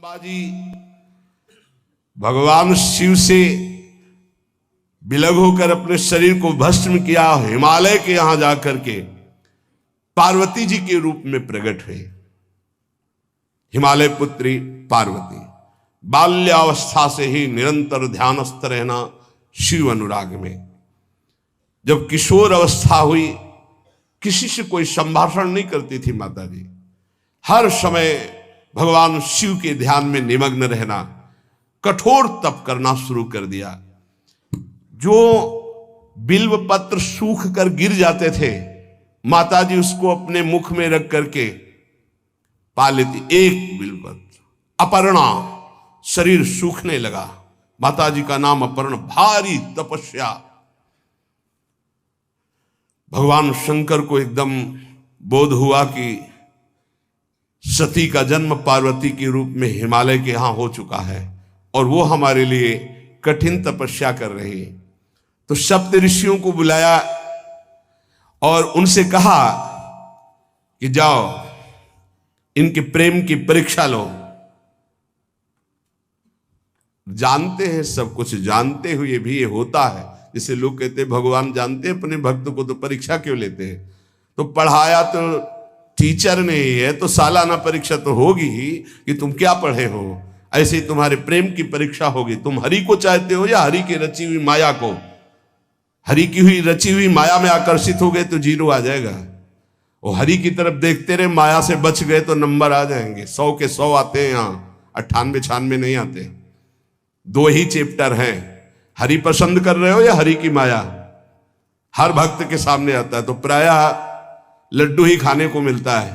ब्रह्मा जी भगवान शिव से विलग होकर अपने शरीर को भस्म किया, हिमालय के यहां जाकर के पार्वती जी के रूप में प्रकट हुए। हिमालय पुत्री पार्वती बाल्यावस्था से ही निरंतर ध्यानस्थ रहना शिव अनुराग में। जब किशोर अवस्था हुई, किसी से कोई संभाषण नहीं करती थी माता जी, हर समय भगवान शिव के ध्यान में निमग्न रहना, कठोर तप करना शुरू कर दिया। जो बिल्व पत्र सूख कर गिर जाते थे, माता जी उसको अपने मुख में रख करके पा लेती। एक बिल्व पत्र, अपर्णा, शरीर सूखने लगा। माता जी का नाम अपर्णा। भारी तपस्या। भगवान शंकर को एकदम बोध हुआ कि सती का जन्म पार्वती के रूप में हिमालय के यहां हो चुका है और वो हमारे लिए कठिन तपस्या कर रही है। तो सप्त ऋषियों को बुलाया और उनसे कहा कि जाओ इनके प्रेम की परीक्षा लो। जानते हैं, सब कुछ जानते हुए भी ये होता है। जैसे लोग कहते हैं भगवान जानते हैं अपने भक्त को, तो परीक्षा क्यों लेते हैं? तो पढ़ाया तो टीचर ने है, तो सालाना परीक्षा तो होगी ही कि तुम क्या पढ़े हो। ऐसे ही तुम्हारे प्रेम की परीक्षा होगी। तुम हरि को चाहते हो या हरि की रची हुई माया को? हरि की हुई रची हुई माया में आकर्षित हो गए तो जीरो आ जाएगा। और हरि की तरफ देखते रहे, माया से बच गए तो नंबर आ जाएंगे। 100 के 100 आते हैं यहाँ, 98 96 नहीं आते। 2 ही चैप्टर हैं, हरि पसंद कर रहे हो या हरि की माया। हर भक्त के सामने आता है तो प्रायः लड्डू ही खाने को मिलता है।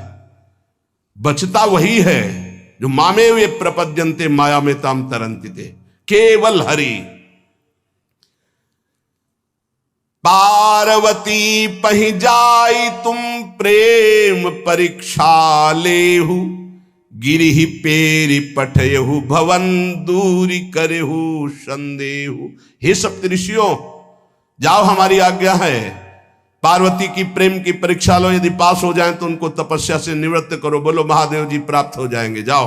बचता वही है जो मामे वे प्रपद्यन्ते माया में ताम तरंति थे, केवल हरि। पार्वती पहि जाई तुम प्रेम परीक्षा लेहु, गिरिहि पेरि पठयहु भवन दूरी करेहु संदेहु। हे सप्तऋषियों, जाओ, हमारी आज्ञा है। पार्वती की प्रेम की परीक्षा लो, यदि पास हो जाएं तो उनको तपस्या से निवृत्त करो। बोलो महादेव जी प्राप्त हो जाएंगे। जाओ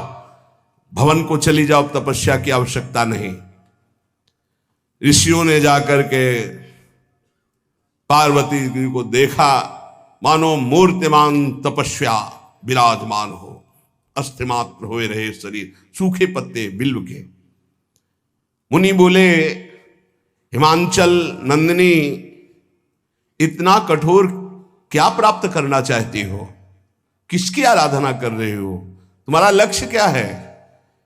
भवन को चली जाओ, तपस्या की आवश्यकता नहीं। ऋषियों ने जाकर के पार्वती जी को देखा, मानो मूर्तिमान तपस्या विराजमान हो, अस्थिमात्र हुए रहे शरीर, सूखे पत्ते बिल्व के। मुनि बोले, हिमांचल नंदिनी, इतना कठोर क्या प्राप्त करना चाहती हो? किसकी आराधना कर रहे हो? तुम्हारा लक्ष्य क्या है?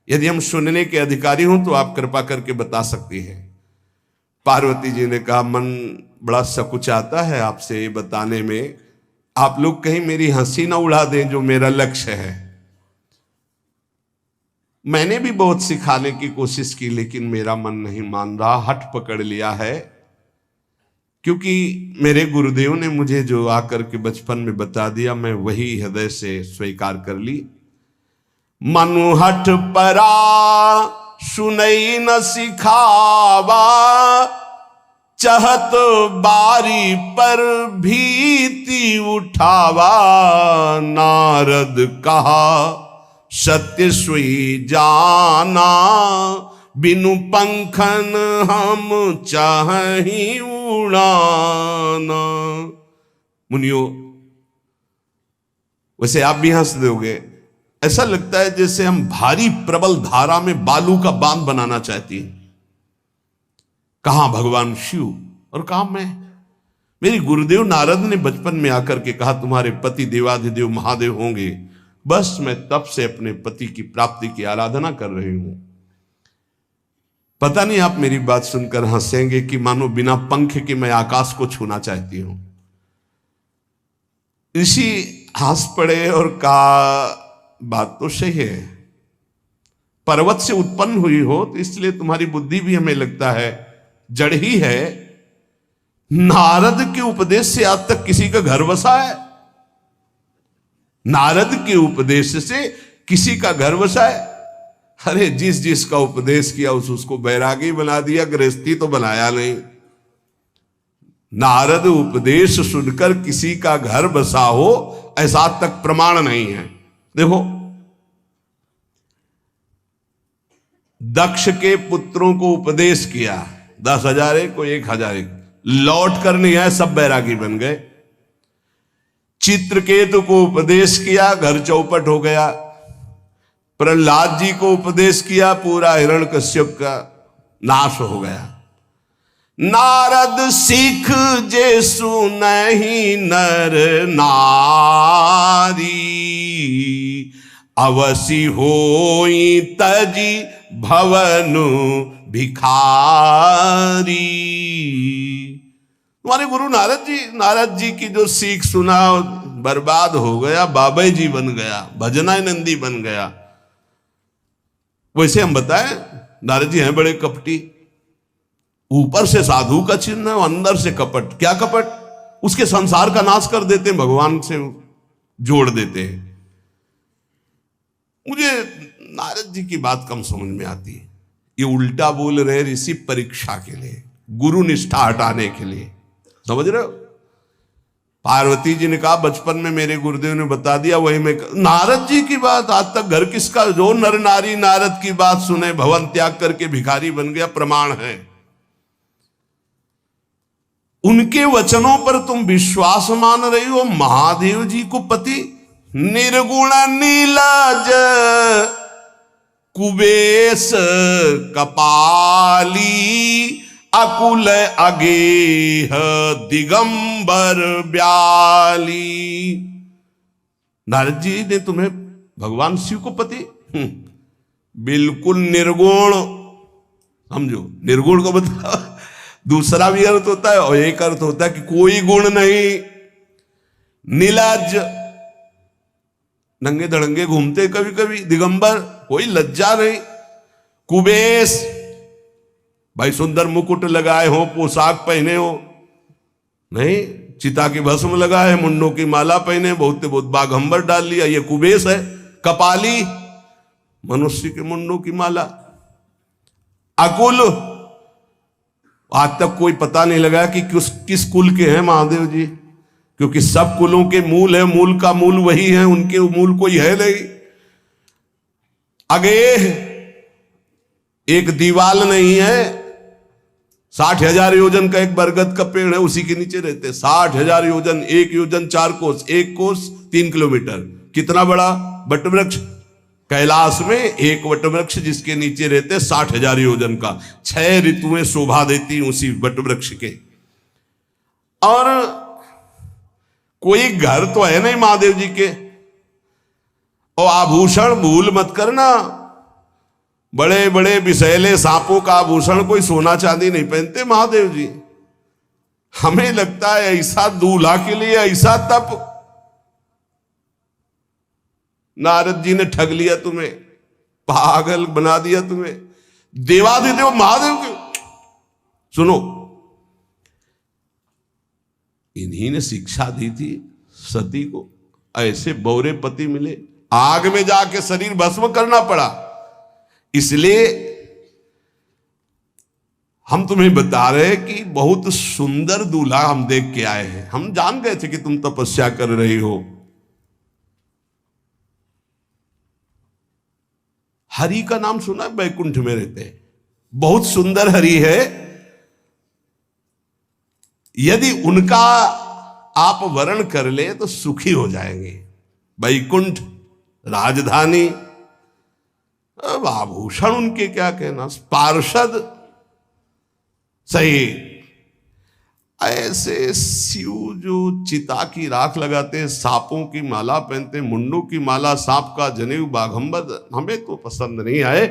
यदि हम सुनने के अधिकारी हों तो आप कृपा करके बता सकती हैं। पार्वती जी ने कहा, मन बड़ा सकुचाता है आपसे ये बताने में। आप लोग कहीं मेरी हंसी ना उड़ा दें जो मेरा लक्ष्य है। मैंने भी बहुत सिखाने की कोशिश की, लेकिन मेरा मन नहीं मान रहा, हठ पकड़ लिया है। क्योंकि मेरे गुरुदेव ने मुझे जो आकर के बचपन में बता दिया, मैं वही हृदय से स्वीकार कर ली। मनु हठ परा सुनई न सिखावा, चहत बारी पर भीति उठावा। नारद कहा सत्य सोई जाना, बिनु पंखन हम चाहि उड़ाना। मुनियो, वैसे आप भी हंस दोगे। ऐसा लगता है जैसे हम भारी प्रबल धारा में बालू का बांध बनाना चाहती हैं। कहां भगवान शिव और कहां मैं? मेरी गुरुदेव नारद ने बचपन में आकर के कहा, तुम्हारे पति देवाधिदेव महादेव होंगे। बस मैं तब से अपने पति की प्राप्ति की आराधना कर रही हूं। पता नहीं आप मेरी बात सुनकर हंसेंगे कि मानो बिना पंख के मैं आकाश को छूना चाहती हूं। ऋषि हंस पड़े और कहा, बात तो सही है। पर्वत से उत्पन्न हुई हो तो इसलिए तुम्हारी बुद्धि भी हमें लगता है जड़ ही है। नारद के उपदेश से आज तक किसी का घर बसा है? नारद के उपदेश से किसी का घर बसा है? अरे जिस जिसका उपदेश किया उसको बैरागी बना दिया, गृहस्थी तो बनाया नहीं। नारद उपदेश सुनकर किसी का घर बसा हो, ऐसा तक प्रमाण नहीं है। देखो, दक्ष के पुत्रों को उपदेश किया, 10,000 एक को 1,000 एक, लौट कर नहीं आए, सब बैरागी बन गए। चित्रकेतु को उपदेश किया, घर चौपट हो गया। प्रहलाद जी को उपदेश किया, पूरा हिरण्यकश्यप का नाश हो गया। नारद सिख जे सुनहि नर नारी, अवसि होई तजी भवनु भिखारी। तुम्हारे गुरु नारद जी की जो सीख सुना बर्बाद हो गया, बाबा जी बन गया, भजनानंदी बन गया। वैसे हम बताएं, नारद जी हैं बड़े कपटी, ऊपर से साधु का चिन्ह है, अंदर से कपट। क्या कपट? उसके संसार का नाश कर देते हैं, भगवान से जोड़ देते हैं। मुझे नारद जी की बात कम समझ में आती है। ये उल्टा बोल रहे ऋषि परीक्षा के लिए, गुरु निष्ठा हटाने के लिए, समझ रहे हो? पार्वती जी ने कहा बचपन में मेरे गुरुदेव ने बता दिया, वही मैं। नारद जी की बात आज तक घर किसका? जो नर नारी नारद की बात सुने भवन त्याग करके भिखारी बन गया, प्रमाण है। उनके वचनों पर तुम विश्वास मान रही हो। महादेव जी को पति निर्गुण नीलाज कुबेश कपाली, अकुल अगेह दिगंबर ब्याली। नारद जी ने तुम्हें भगवान शिव को पति बिल्कुल निर्गुण समझो। निर्गुण को बता, दूसरा भी अर्थ होता है और एक अर्थ होता है कि कोई गुण नहीं। नीलाज, नंगे धड़ंगे घूमते कभी कभी। दिगंबर, कोई लज्जा नहीं। कुबेश, भाई सुंदर मुकुट लगाए हो, पोशाक पहने हो, नहीं, चिता की भस्म लगाए, मुंडों की माला पहने, बहुत बहुत बाघंबर डाल लिया, ये कुबेश है। कपाली, मनुष्य के मुंडों की माला। अकुल, आज तक कोई पता नहीं लगा कि किस कुल के हैं महादेव जी, क्योंकि सब कुलों के मूल है, मूल का मूल वही है, उनके मूल कोई है नहीं। आगे एक दीवाल नहीं है, 60,000 योजन का एक बरगद का पेड़ है, उसी के नीचे रहते। 60,000 योजन, 1 योजन 4 कोस, 1 कोस 3 किलोमीटर। कितना बड़ा वटवृक्ष? कैलाश में एक वटवृक्ष जिसके नीचे रहते 60,000 योजन का। 6 ऋतुएं शोभा देती उसी वटवृक्ष के। और कोई घर तो है नहीं महादेव जी के। और आभूषण भूल मत करना, बड़े बड़े विषैले सांपों का आभूषण कोई सोना चांदी नहीं पहनते महादेव जी। हमें लगता है ऐसा दूल्हा के लिए ऐसा तप। नारद जी ने ठग लिया तुम्हें, पागल बना दिया तुम्हें। देवाधिदेव महादेव के सुनो, इन्हीं ने शिक्षा दी थी सती को। ऐसे बौरे पति मिले, आग में जाके शरीर भस्म करना पड़ा। इसलिए हम तुम्हें बता रहे हैं कि बहुत सुंदर दूल्हा हम देख के आए हैं। हम जान गए थे कि तुम तपस्या कर रही हो। हरि का नाम सुना है? बैकुंठ में रहते हैं, बहुत सुंदर हरि है। यदि उनका आप वर्ण कर ले तो सुखी हो जाएंगे। बैकुंठ राजधानी, अब आभूषण उनके क्या कहना, पार्षद सही। ऐसे शिव जो चिता की राख लगाते हैं, सांपों की माला पहनते, मुंडों की माला, सांप का जनेऊ, बाघंबर, हमें तो पसंद नहीं आए।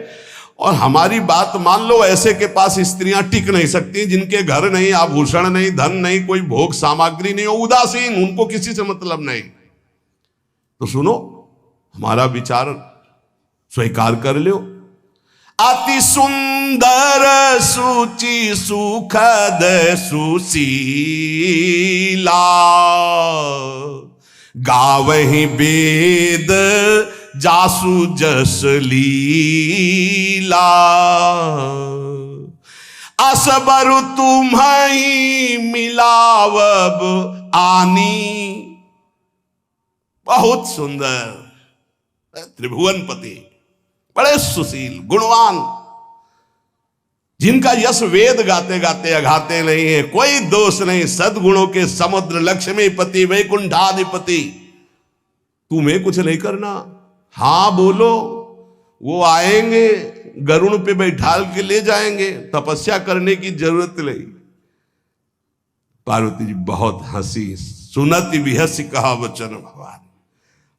और हमारी बात मान लो, ऐसे के पास स्त्रियां टिक नहीं सकती जिनके घर नहीं, आभूषण नहीं, धन नहीं, कोई भोग सामग्री नहीं, उदासीन, उनको किसी से मतलब नहीं। तो सुनो, हमारा विचार स्वीकार कर लो। अति सुंदर सुचि सुखद सुशीला, गावहि वेद जासु जस लीला। असबर तुम्हि मिलावब आनी। बहुत सुंदर त्रिभुवनपति, बड़े सुशील, गुणवान, जिनका यश वेद गाते गाते अघाते नहीं है, कोई दोष नहीं, सद्गुणों के समुद्र, लक्ष्मीपति वैकुंठाधिपति, तुम्हें कुछ नहीं करना। हां बोलो, वो आएंगे, गरुड़ पे बैठाल के ले जाएंगे, तपस्या करने की जरूरत नहीं। पार्वती जी बहुत हंसी, सुनति बिहसी कहा वचन भगवान।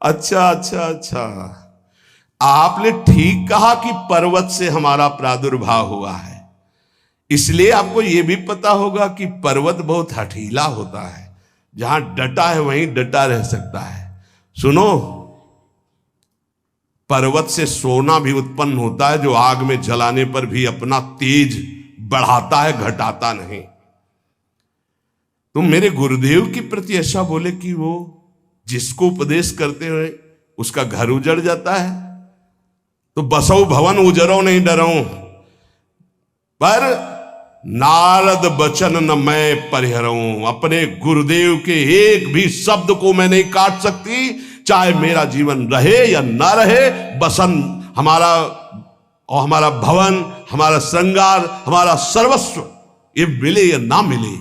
अच्छा अच्छा अच्छा, आपने ठीक कहा कि पर्वत से हमारा प्रादुर्भाव हुआ है, इसलिए आपको यह भी पता होगा कि पर्वत बहुत हठीला होता है, जहां डटा है वहीं डटा रह सकता है। सुनो, पर्वत से सोना भी उत्पन्न होता है, जो आग में जलाने पर भी अपना तेज बढ़ाता है, घटाता नहीं। तुम मेरे गुरुदेव के प्रति ऐसा बोले कि वो जिसको उपदेश करते हुए उसका घर उजड़ जाता है, तो बसो भवन उजरो नहीं डरो, पर नारद बचन न मैं परिहरऊं। अपने गुरुदेव के एक भी शब्द को मैं नहीं काट सकती, चाहे मेरा जीवन रहे या ना रहे। बसन हमारा और हमारा भवन, हमारा श्रृंगार, हमारा सर्वस्व, ये मिले या ना मिले,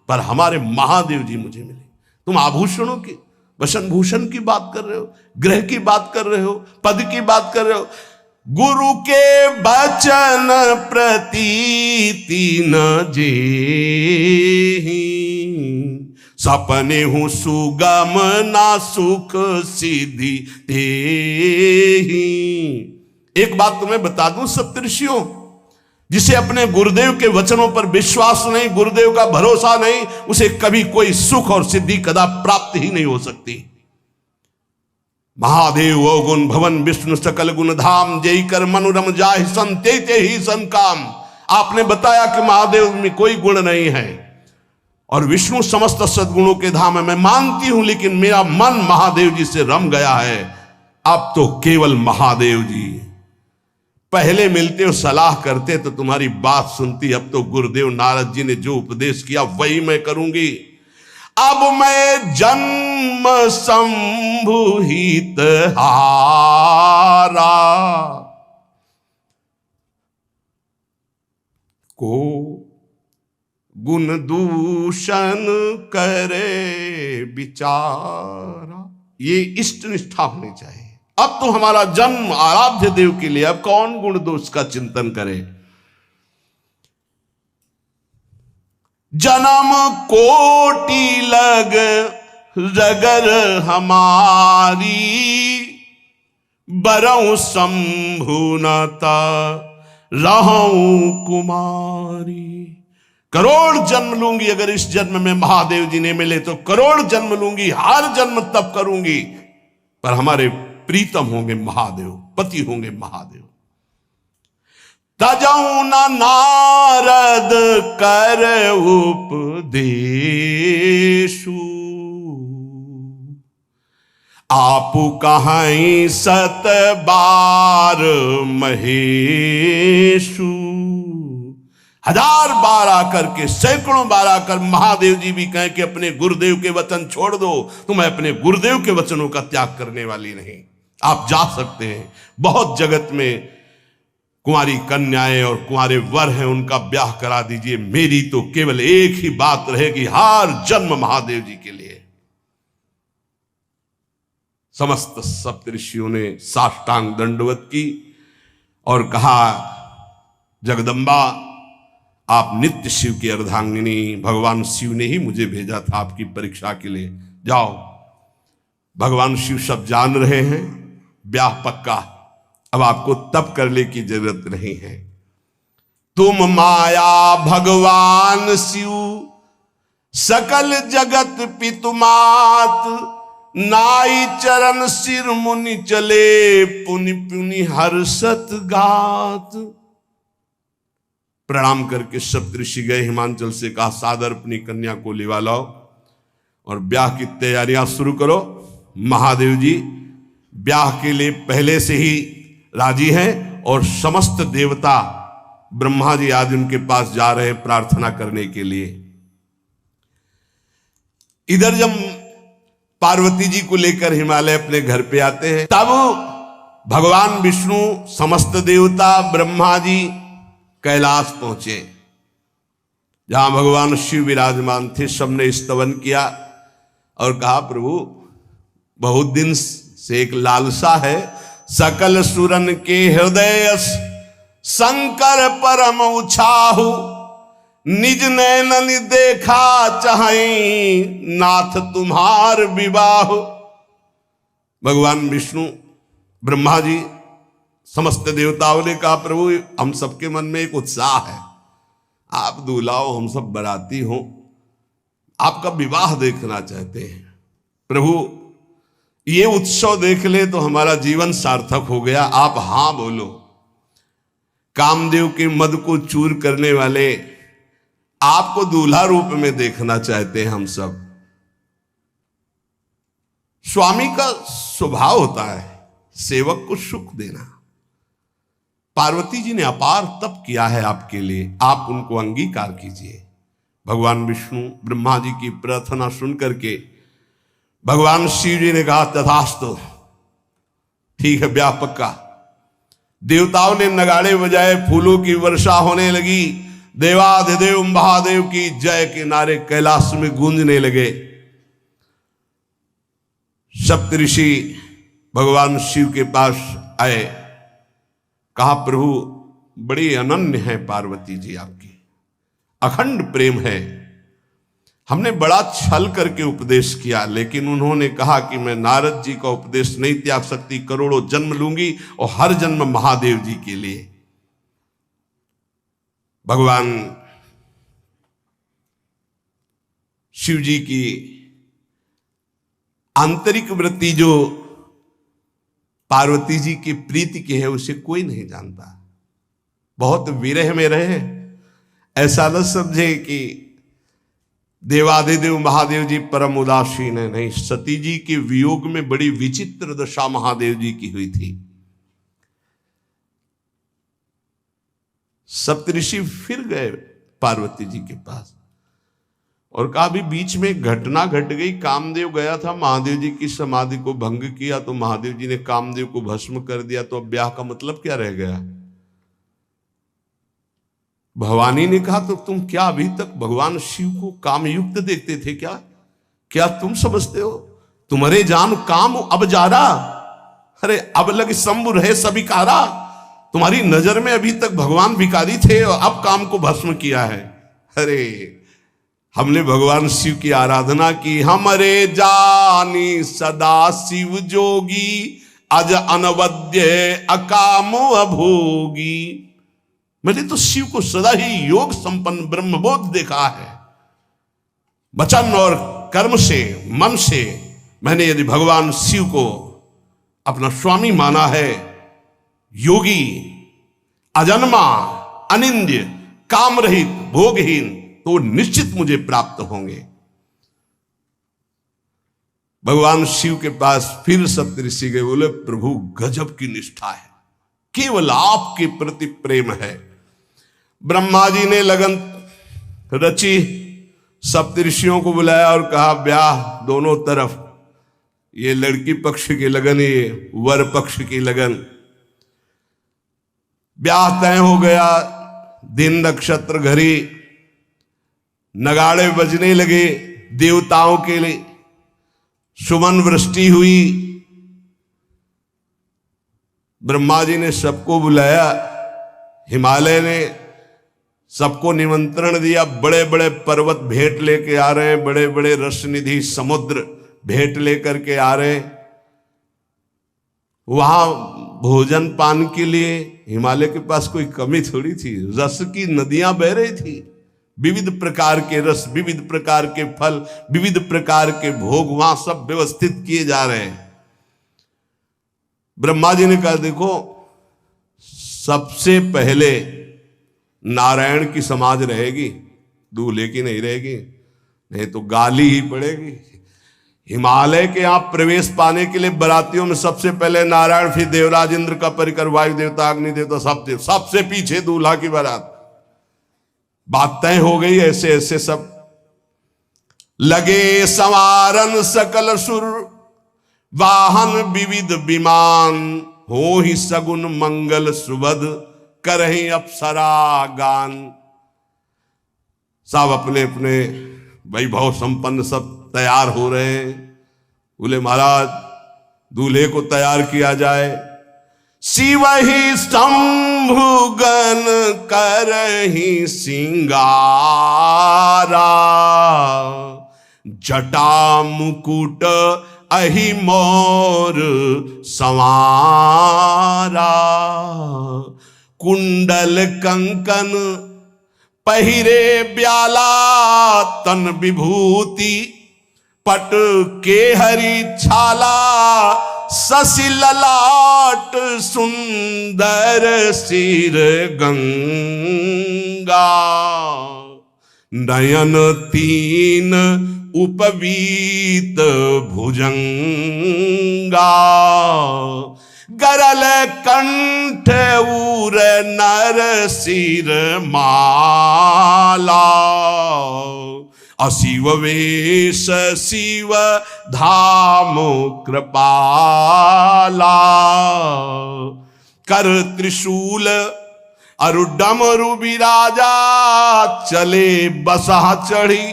पर हमारे महादेव जी मुझे मिले। तुम आभूषणों की, वसन भूषण की बात कर रहे हो, ग्रह की बात कर रहे हो, पद की बात कर रहे हो। गुरु के बचन प्रतीति न जेहि, सपने हूं सुगम ना सुख सिद्धि तेहि। एक बात तुम्हें बता दूं सप्तऋषियों, जिसे अपने गुरुदेव के वचनों पर विश्वास नहीं, गुरुदेव का भरोसा नहीं, उसे कभी कोई सुख और सिद्धि कदा प्राप्त ही नहीं हो सकती। महादेव वो गुण भवन विष्णु सकल गुण धाम, जय कर मनुरम जाहि संते ही सन काम। आपने बताया कि महादेव में कोई गुण नहीं है और विष्णु समस्त सद्गुणों के धाम है, मैं मानती हूं, लेकिन मेरा मन महादेव जी से रम गया है। अब तो केवल महादेव जी, पहले मिलते हो सलाह करते तो तुम्हारी बात सुनती, अब तो गुरुदेव नारद जी ने जो उपदेश किया वही मैं करूंगी। अब मैं जन्म संभुहित हारा, को गुण दूषण करे विचारा। ये इष्ट निष्ठा होनी चाहिए। अब तो हमारा जन्म आराध्य देव के लिए, अब कौन गुण दोष का चिंतन करे। जन्म कोटि लग रगर हमारी, बरऊं शंभुनता रहूं कुमारी। करोड़ जन्म लूंगी, अगर इस जन्म में महादेव जी ने मिले तो करोड़ जन्म लूंगी, हर जन्म तप करूंगी, पर हमारे प्रीतम होंगे महादेव, पति होंगे महादेव। तजऊ न नारद कर उपदेशु, आपु कहीं सत बार महेशु। हजार बार आकर के, सैकड़ों बार आकर महादेव जी भी कहें कि अपने गुरुदेव के वचन छोड़ दो, तो मैं अपने गुरुदेव के वचनों का त्याग करने वाली नहीं। आप जा सकते हैं, बहुत जगत में कुंवारी कन्याएं और कुंवारे वर हैं, उनका ब्याह करा दीजिए। मेरी तो केवल एक ही बात रहेगी, हर जन्म महादेव जी के लिए। समस्त सप्तऋषियों ने साष्टांग दंडवत की और कहा, जगदम्बा आप नित्य शिव की अर्धांगिनी, भगवान शिव ने ही मुझे भेजा था आपकी परीक्षा के लिए। जाओ, भगवान शिव सब जान रहे हैं, ब्याह पक्का, अब आपको तप करने की जरूरत नहीं है। तुम माया भगवान शिव, सकल जगत पितुमात, नाई चरण सिर मुनि चले, पुनि पुनि हर्षत गात। प्रणाम करके सप्तऋषि गए हिमांचल से, कहा सादर अपनी कन्या को लिवा लाओ और ब्याह की तैयारियां शुरू करो। महादेव जी ब्याह के लिए पहले से ही राजी हैं और समस्त देवता ब्रह्मा जी आदि उनके पास जा रहे हैं प्रार्थना करने के लिए। इधर जब पार्वती जी को लेकर हिमालय अपने घर पे आते हैं, तब भगवान विष्णु, समस्त देवता, ब्रह्मा जी कैलाश पहुंचे, जहां भगवान शिव विराजमान थे। सबने स्तवन किया और कहा, प्रभु बहुत दिन से एक लालसा है, सकल सुरन के हृदय शंकर परम उछाहु, निज नैनन देखा चाहे नाथ तुम्हार विवाह। भगवान विष्णु, ब्रह्मा जी, समस्त देवताओं ने कहा, प्रभु हम सबके मन में एक उत्साह है, आप दूल्हा हो, हम सब बराती हो, आपका विवाह देखना चाहते हैं। प्रभु ये उत्सव देख ले तो हमारा जीवन सार्थक हो गया, आप हां बोलो। कामदेव के मद को चूर करने वाले आपको दूल्हा रूप में देखना चाहते हैं हम सब। स्वामी का स्वभाव होता है सेवक को सुख देना। पार्वती जी ने अपार तप किया है आपके लिए, आप उनको अंगीकार कीजिए। भगवान विष्णु ब्रह्मा जी की प्रार्थना सुन करके भगवान शिव जी ने कहा, तथास्तु, ठीक है, ब्याह पक्का। देवताओं ने नगाड़े बजाए, फूलों की वर्षा होने लगी, देवाधिदेव महादेव की जय के नारे कैलाश में गूंजने लगे। सप्तऋषि भगवान शिव के पास आए, कहा, प्रभु बड़ी अनन्य है पार्वती जी आपकी, अखंड प्रेम है। हमने बड़ा छल करके उपदेश किया, लेकिन उन्होंने कहा कि मैं नारद जी का उपदेश नहीं त्याग सकती, करोड़ों जन्म लूंगी और हर जन्म महादेव जी के लिए। भगवान शिव जी की आंतरिक वृत्ति जो पार्वती जी की प्रीति की है उसे कोई नहीं जानता। बहुत विरह में रहे, ऐसा न समझे कि देवाधिदेव महादेव जी परम उदासीन है, नहीं। सती जी के वियोग में बड़ी विचित्र दशा महादेव जी की हुई थी। सप्तऋषि फिर गए पार्वती जी के पास और कहा, भी बीच में घटना घट गई, कामदेव गया था महादेव जी की समाधि को भंग किया, तो महादेव जी ने कामदेव को भस्म कर दिया, तो अब ब्याह का मतलब क्या रह गया। भवानी ने कहा, तो तुम क्या अभी तक भगवान शिव को कामयुक्त देखते थे क्या? क्या तुम समझते हो तुम्हारे जान काम अब जा रहा? अरे अब लग शंभु रहे सभी कारा। तुम्हारी नजर में अभी तक भगवान भिखारी थे और अब काम को भस्म किया है। अरे हमने भगवान शिव की आराधना की, हमरे जानी सदा शिव जोगी, अज अनवद्य अकामो अभोगी। मैंने तो शिव को सदा ही योग संपन्न ब्रह्मबोध देखा है। वचन और कर्म से, मन से मैंने यदि भगवान शिव को अपना स्वामी माना है, योगी, अजन्मा, अनिंद्य, काम रहित, भोगहीन, तो निश्चित मुझे प्राप्त होंगे। भगवान शिव के पास फिर सप्तऋषि गए, बोले, प्रभु गजब की निष्ठा है, केवल आपके प्रति प्रेम है। ब्रह्मा जी ने लगन रची, सप्तऋषियों को बुलाया और कहा, ब्याह दोनों तरफ, ये लड़की पक्ष की लगन, ये वर पक्ष की लगन। ब्याह तय हो गया। दिन नक्षत्र घड़ी, नगाड़े बजने लगे, देवताओं के लिए सुमन वृष्टि हुई। ब्रह्मा जी ने सबको बुलाया, हिमालय ने सबको निमंत्रण दिया। बड़े बड़े पर्वत भेंट लेके आ रहे हैं, बड़े बड़े रसनिधि समुद्र भेंट लेकर के आ रहे हैं। वहां भोजन पान के लिए हिमालय के पास कोई कमी थोड़ी थी, रस की नदियां बह रही थी। विविध प्रकार के रस, विविध प्रकार के फल, विविध प्रकार के भोग वहां सब व्यवस्थित किए जा रहे हैं। ब्रह्मा जी ने कहा, देखो सबसे पहले नारायण की समाज रहेगी, दूल्हे की नहीं रहेगी, नहीं तो गाली ही पड़ेगी। हिमालय के यहां प्रवेश पाने के लिए बरातियों में सबसे पहले नारायण, फिर देवराज इंद्र का परिकर, वायु देवता, अग्नि देवता, सबसे पीछे दूल्हा की बारात। बात तय हो गई। ऐसे ऐसे सब लगे संवारन सकल सुर, वाहन विविध विमान, हो ही सगुन मंगल सुबद, करहीं अप्सरा गान। सब अपने अपने वैभव संपन्न सब तैयार हो रहे हैं। बोले महाराज दूल्हे को तैयार किया जाए। शिव ही शंभुगन करहीं सिंगारा, जटा मुकुट अहि मोर संवारा। कुंडल कंकन पहिरे ब्याला, तन विभूति पट के हरि छाला। शशि ललाट सुंदर सिर गंगा, नयन तीन उपवीत भुजंगा। गरल कंठ उर नर सिर माला, अशिव वेश शिव धाम कृपाला। कर त्रिशूल अरु डमरु विराजा, चले बसहा चढ़ी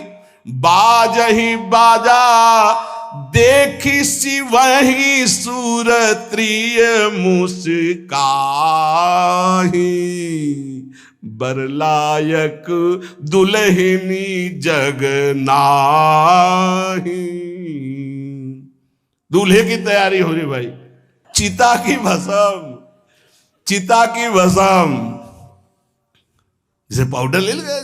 बाजही बाजा। देखी शिवहि सुरत्रिय मुस्काही, बरलायक दुल्हनी जग नाही। दूल्हे की तैयारी हो रही भाई। चिता की भस्म, चिता की भस्म, जैसे पाउडर ले गए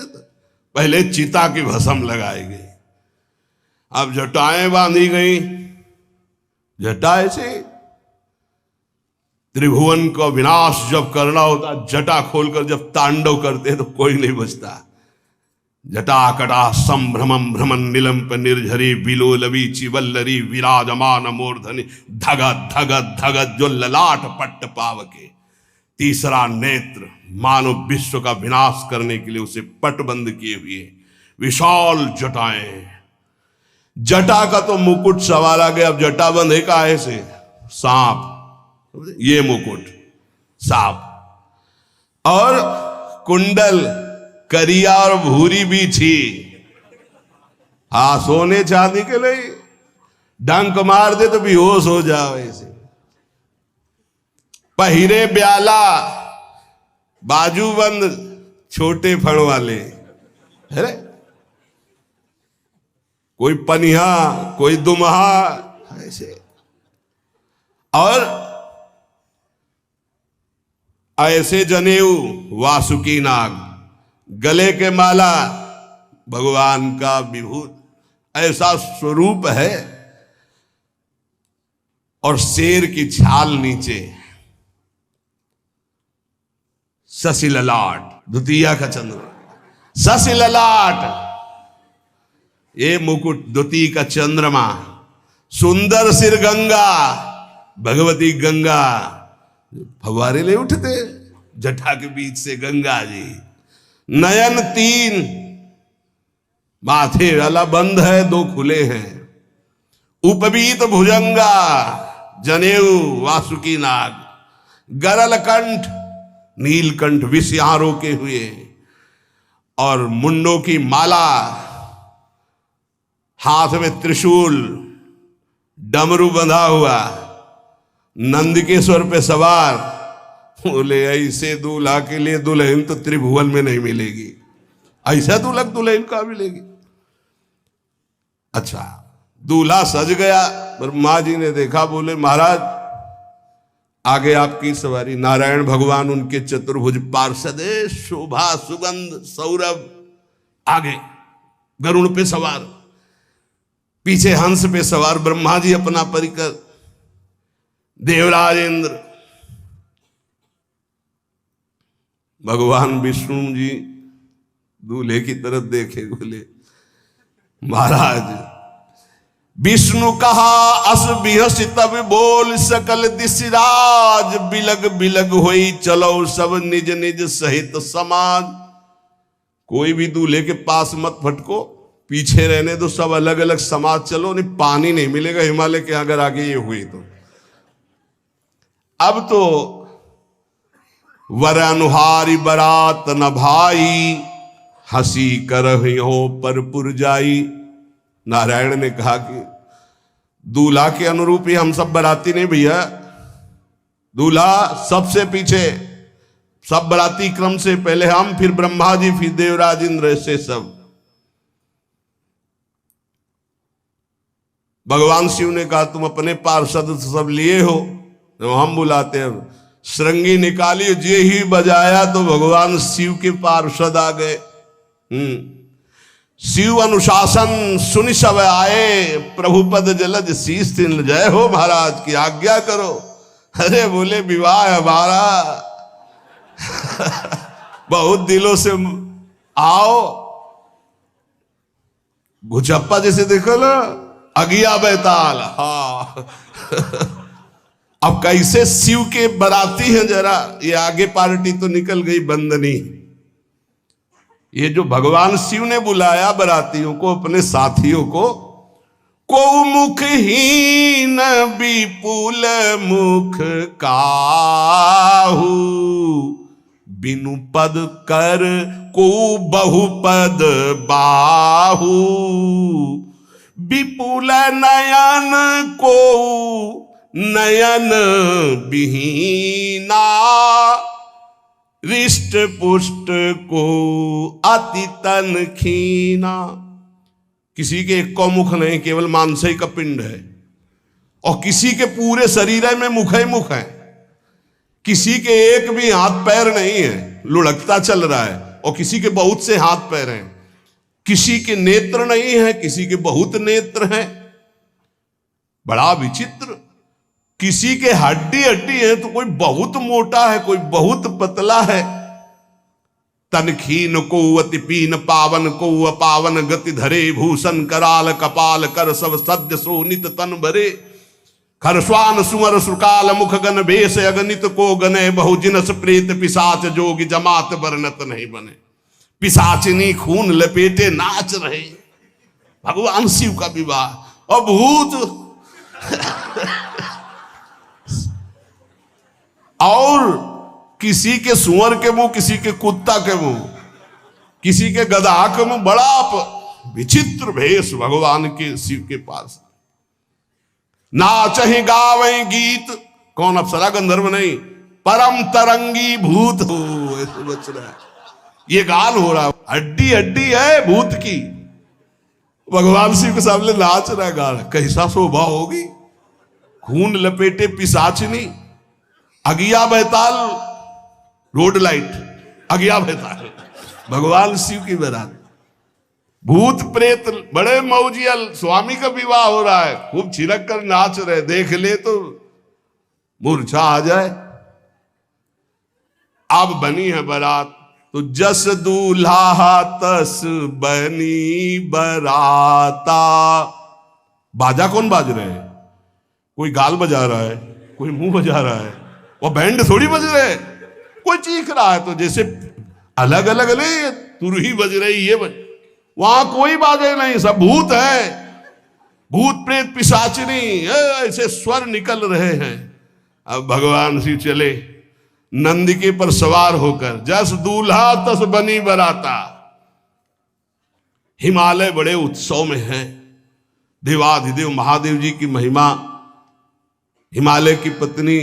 पहले चिता की भस्म लगाई गई। अब जटाएं बांधी गई। जटा से त्रिभुवन का विनाश जब करना होता, जटा खोलकर जब तांडव करते तो कोई नहीं बचता। जटा कटा संभ्रमम भ्रमण निलंप निर्झरी, बिलोलवी चिवल्लरी विराजमान मूर्धनि। धगत धगत धगत जो ललाट पट्ट पावके। तीसरा नेत्र मानव विश्व का विनाश करने के लिए उसे पटबंद किए हुए विशाल जटाएं। जटा का तो मुकुट सवाल आ गया। अब जटा बंधे का ऐसे सांप, ये मुकुट सांप, और कुंडल करिया और भूरी भी थी। हाँ, सोने चांदी के लिए डंक मार दे तो बेहोश हो जाओ ऐसे। पहिरे ब्याला, बाजूबंद छोटे फण वाले, है कोई पनिहा कोई दुमहा ऐसे। और ऐसे जनेऊ वासुकी नाग, गले के माला भगवान का विभूत, ऐसा स्वरूप है। और शेर की छाल नीचे, शशि ललाट, द्वितीया का चंद्र, शशि ललाट, ये मुकुट द्वितीय का चंद्रमा। सुंदर सिर गंगा, भगवती गंगा फवारे ले उठते जटा के बीच से गंगा जी। नयन तीन, माथे वाला बंद है, दो खुले हैं। उपवीत भुजंगा, जनेऊ वासुकी नाग। गरल कंठ, नीलकंठ विष यहां रोके हुए, और मुंडों की माला, हाथ में त्रिशूल, डमरू बंधा हुआ, नंदकेश्वर पे सवार। बोले ऐसे दूल्हा के लिए दुल्हन तो त्रिभुवन में नहीं मिलेगी, ऐसा दूल्हा दुल्हन का मिलेगी। अच्छा, दूल्हा सज गया। ब्रह्मा जी ने देखा, बोले महाराज आगे आपकी सवारी। नारायण भगवान उनके चतुर्भुज पार्षद, शोभा सुगंध सौरभ आगे गरुण पे सवार, पीछे हंस पे सवार ब्रह्मा जी अपना परिकर, देवराज इंद्र, भगवान विष्णु जी दूल्हे की तरफ देखे, बोले महाराज विष्णु कहा अस बिहस तब बोल सकल दिशराज। बिलग बिलग होई चलो सब निज निज सहित समाज। कोई भी दूल्हे के पास मत फटको, पीछे रहने दो, सब अलग अलग समाज चलो, नहीं पानी नहीं मिलेगा हिमालय के अगर आगे ये हुई तो। अब तो वर अनुहारी बरात न भाई, हंसी करहियो पर पुरजाई। नारायण ने कहा कि दूल्हा के अनुरूप ही हम सब बराती नहीं भैया, दूल्हा सबसे पीछे, सब बराती क्रम से पहले हम, फिर ब्रह्मा जी, फिर देवराज इंद्र, ऐसे सब। भगवान शिव ने कहा तुम अपने पार्षद सब लिए हो, तो हम बुलाते हैं। श्रृंगी निकाली, जे ही बजाया तो भगवान शिव के पार्षद आ गए। शिव अनुशासन सुनि सब आए, प्रभुपद जलज शीस तिन, जय हो महाराज की आज्ञा करो। अरे बोले विवाह हमारा बहुत दिलों से आओ। घुचप्पा जैसे देखो ना, अगिया बैताल। हाँ अब कैसे शिव के बराती हैं, जरा ये आगे पार्टी तो निकल गई बंदनी। ये जो भगवान शिव ने बुलाया बरातियों को, अपने साथियों को मुखहीन विपुल मुख काहू, बिनु पद कर को बहुपद बाहू, विपुल नयन को नयन विहीना, रिष्ट पुष्ट को अति तन खीना। किसी के एक को मुख नहीं, केवल मांस ही का पिंड है, और किसी के पूरे शरीर में मुख ही मुख है। किसी के एक भी हाथ पैर नहीं है, लुढ़कता चल रहा है, और किसी के बहुत से हाथ पैर हैं। किसी के नेत्र नहीं है, किसी के बहुत नेत्र हैं। बड़ा विचित्र। किसी के हड्डी हड्डी है तो कोई बहुत मोटा है, कोई बहुत पतला है। तनखीन को अति पीन, पावन को अपावन, गति धरे भूषण कराल, कपाल कर सब सद्य सोनित तन भरे। खरस्वान सुमर सुकाल, मुख गन भेष अगणित को गने, बहु जिनस प्रेत पिशाच जोगी, जमात बरनत नहीं बने। पिशाचिनी खून लपेटे नाच रहे, भगवान शिव का विवाह। और भूत और किसी के सुअर के मुंह, किसी के कुत्ता के मुंह, किसी के गधा के मुंह। बड़ा विचित्र भेष भगवान के शिव के पास। नाचहि गावें गीत, कौन अप्सरा गंधर्व नहीं, परम तरंगी भूत हो, ऐसे बच रहा है। ये गान हो रहा है, हड्डी हड्डी है भूत की, भगवान शिव के सामने नाच रहा है, गा रहा है। कैसा शोभा होगी। खून लपेटे पिशाचिनी, अगिया बैताल, रोड लाइट, अगिया बैताल, भगवान शिव की बारात। भूत प्रेत बड़े मौजियल, स्वामी का विवाह हो रहा है, खूब छिड़क कर नाच रहे, देख ले तो मूर्छा आ जाए। अब बनी है बारात, तो जस दूल्हा तस बनी बराता। बाजा कौन बाज रहे हैं? कोई गाल बजा रहा है, कोई मुंह बजा रहा है, और बैंड थोड़ी बज रहे, कोई चीख रहा है। तो जैसे अलग अलग नहीं, तुरही बज रही, ये बज, वहां कोई बाजे नहीं, सब भूत है। भूत प्रेत पिशाचिनी ऐसे स्वर निकल रहे हैं। अब भगवान शिव चले नंदिके पर सवार होकर, जस दूल्हा तस बनी बराता। हिमालय बड़े उत्सव में है। देवाधिदेव महादेव जी की महिमा हिमालय की पत्नी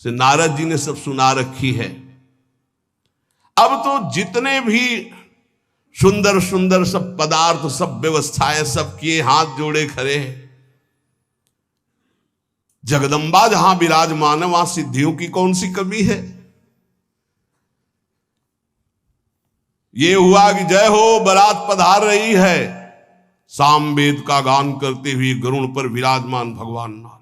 से नारद जी ने सब सुना रखी है। अब तो जितने भी सुंदर सुंदर सब पदार्थ, सब व्यवस्थाएं, सब किए, हाथ जोड़े खड़े हैं। जगदम्बा जहां विराजमान है, वहां सिद्धियों की कौन सी कमी है। ये हुआ कि जय हो बारात पधार रही है, सामवेद का गान करते हुए गरुड़ पर विराजमान भगवान नारायण।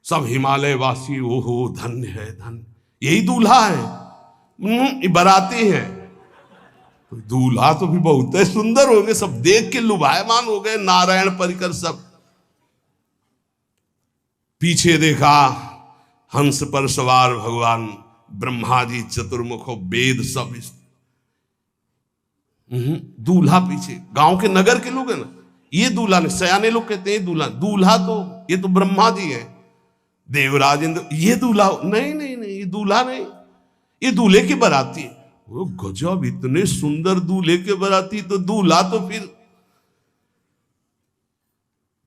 सब हिमालय वासी ओहो धन्य है, धन्य, यही दूल्हा है, बाराती है। तो दूल्हा तो भी बहुत है, सुंदर होंगे, सब देख के लुभायमान हो गए। नारायण परिकर सब। पीछे देखा हंस पर सवार भगवान ब्रह्मा जी, चतुर्मुख, वेद सब। दूल्हा पीछे, गांव के नगर के लोग है ना, ये दूल्हा नहीं, सयाने लोग कहते हैं दूल्हा। दूल्हा तो ये तो ब्रह्मा जी है, देवराज इंद्र, ये दूल्हा? नहीं नहीं नहीं, ये दूल्हा नहीं, ये दूल्हे की बाराती है। वो गजब, इतने सुंदर दूल्हे के बाराती, तो दूल्हा तो फिर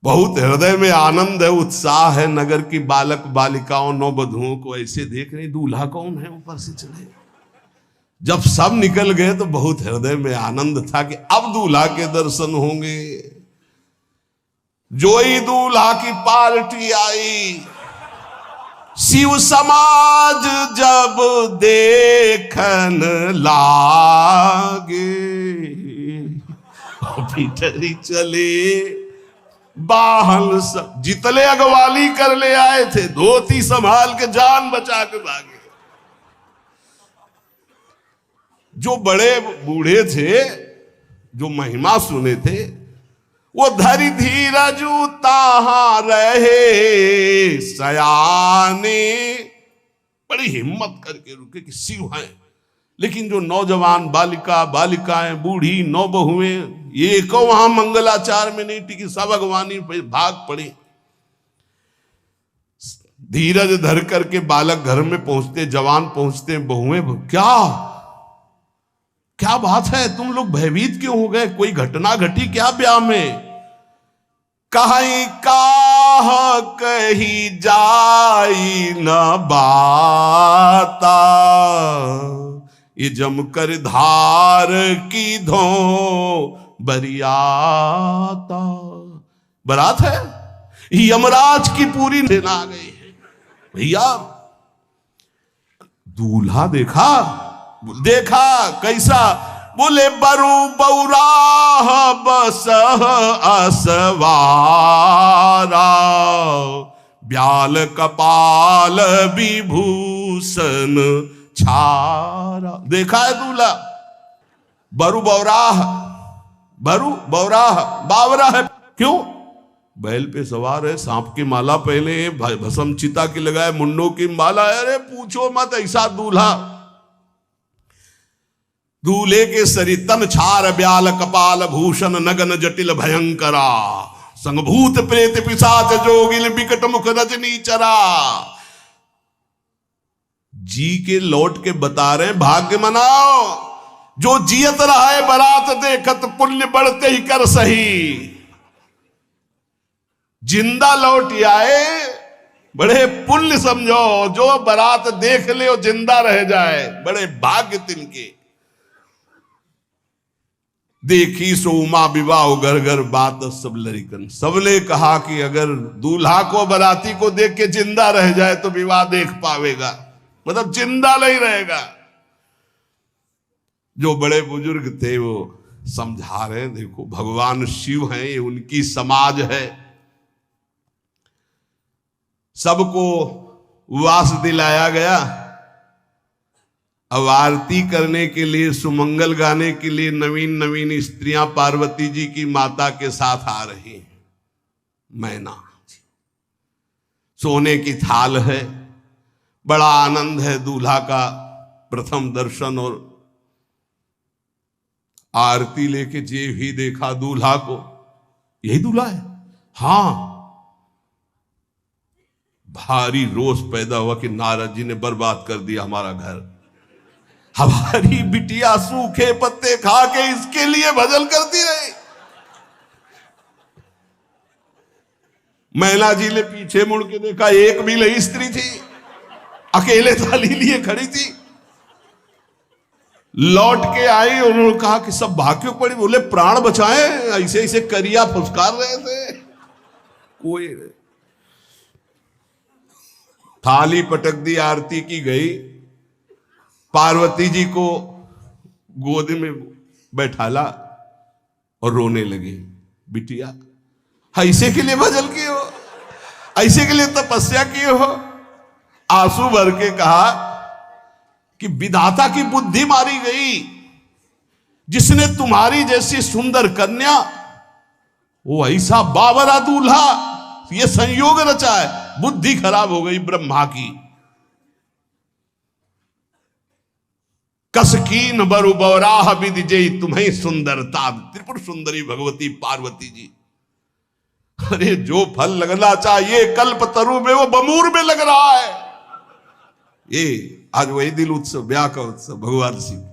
बहुत हृदय में आनंद है, उत्साह है। नगर की बालक बालिकाओं नौबधुओं को ऐसे देख रहे, दूल्हा कौन है ऊपर से चले। जब सब निकल गए तो बहुत हृदय में आनंद था कि अब दूल्हा के दर्शन होंगे। जोई दूल्हा की पार्टी आई, शिव समाज जब देखन लागे, भीतरी चले बाहन सब, जितले अगवाली कर ले आए थे धोती संभाल के जान बचा के भागे। जो बड़े बूढ़े थे, जो महिमा सुने थे, वो धरी धीरज ताहा रहे सयाने, बड़ी हिम्मत करके रुके कि शिव हैं। लेकिन जो नौजवान बालिकाएं, बूढ़ी नौबहुएं, ये को वहां मंगलाचार में नहीं टिकी, सब अगवानी पे भाग पड़ी। धीरज धर करके बालक घर में पहुंचते, जवान पहुंचते, बहुएं, क्या बात है, तुम लोग भयभीत क्यों हो गए? कोई घटना घटी क्या ब्याह में? कहीं काह कही जाई न बाता, ये जमकर धार की धो बरियाता। बारात है, यमराज की पूरी सेना आ गई है। भैया दूल्हा देखा कैसा? बोले बरु बौराह बस असवारा, ब्याल कपाल विभूषण छारा। देखा है दूल्हा? बरु बौराह, बावरा है। क्यों? बैल पे सवार है, सांप की माला पहने, भस्म चिता की लगाए, मुंडों की माला। अरे पूछो मत, ऐसा दूल्हा। दूल्हे के शरीर तन छार ब्याल कपाल भूषण नगन जटिल भयंकरा, संगभूत प्रेत पिशाच जोगिल बिकट मुख रजनी चरा। जी के लौट के बता रहे, भाग्य मनाओ जो जियत रहा है बारात देखत, पुण्य बढ़ते ही कर सही। जिंदा लौट आए बड़े पुण्य समझो, जो बारात देख ले और जिंदा रह जाए, बड़े भाग्य तिनके। देखी सो उमा विवाह घर घर बात सब लड़कन। सबने कहा कि अगर दूल्हा को बाराती को देख के जिंदा रह जाए तो विवाह देख पावेगा, मतलब जिंदा नहीं रहेगा। जो बड़े बुजुर्ग थे वो समझा रहे, देखो भगवान शिव हैं, ये उनकी समाज है, सबको वास दिलाया गया। अब आरती करने के लिए, सुमंगल गाने के लिए नवीन नवीन स्त्रियां पार्वती जी की माता के साथ आ रही हैं। मैना सोने की थाल है, बड़ा आनंद है। दूल्हा का प्रथम दर्शन और आरती लेके जे भी देखा दूल्हा को, यही दूल्हा है। हां, भारी रोष पैदा हुआ कि नारद जी ने बर्बाद कर दिया हमारा घर। हमारी बिटिया सूखे पत्ते खा के इसके लिए भजन करती रही। मैना जी ने पीछे मुड़ के देखा, एक भी नहीं स्त्री थी, अकेले थाली लिए खड़ी थी। लौट के आई, उन्होंने कहा कि सब भाग क्यों पड़ी? बोले प्राण बचाए, ऐसे ऐसे करिया फुसकार रहे थे। कोई थाली पटक दी, आरती की गई। पार्वती जी को गोद में बैठाला और रोने लगी। बिटिया ऐसे के लिए भजन किए हो, ऐसे के लिए तपस्या किए हो? आंसू भर के कहा कि विधाता की बुद्धि मारी गई, जिसने तुम्हारी जैसी सुंदर कन्या, वो ऐसा बावरा दूल्हा, ये संयोग रचा है। बुद्धि खराब हो गई ब्रह्मा की। कसकीन बरु बौराह विधि जय तुम्हें सुंदरता। त्रिपुर सुंदरी भगवती पार्वती जी अरे जो फल लगना चाहिए कल्पतरु में वो बमूर में लग रहा है। ये आज वही दिल उत्सव, ब्याह का उत्सव भगवान शिव।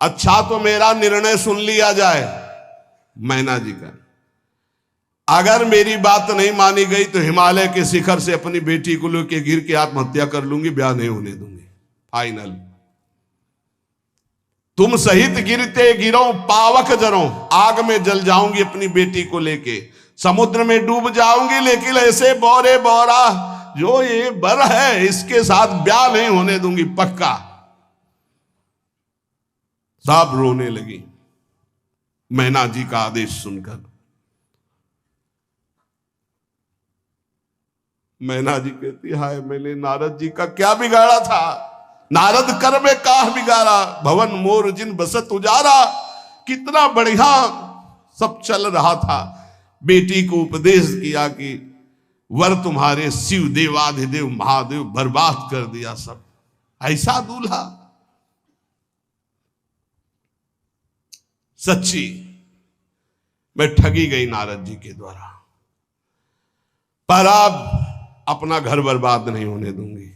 अच्छा तो मेरा निर्णय सुन लिया जाए मैना जी का, अगर मेरी बात नहीं मानी गई तो हिमालय के शिखर से अपनी बेटी को लेके गिर के आत्महत्या कर लूंगी, ब्याह नहीं होने दूंगी, फाइनल। तुम सहित गिरते गिरो पावक जरो, आग में जल जाऊंगी अपनी बेटी को लेके, समुद्र में डूब जाऊंगी, लेकिन ऐसे बोरे बोरा जो ये बर है इसके साथ ब्याह नहीं होने दूंगी, पक्का। सब रोने लगी मैना जी का आदेश सुनकर। मैना जी कहती हाय मैंने नारद जी का क्या बिगाड़ा था, नारद कर में काह बिगाड़ा, भवन मोर जिन बसत उजारा। कितना बढ़िया सब चल रहा था, बेटी को उपदेश किया कि वर तुम्हारे शिव देवाधिदेव महादेव, बर्बाद कर दिया सब। ऐसा दूल्हा, सच्ची मैं ठगी गई नारद जी के द्वारा, पर अब अपना घर बर्बाद नहीं होने दूंगी।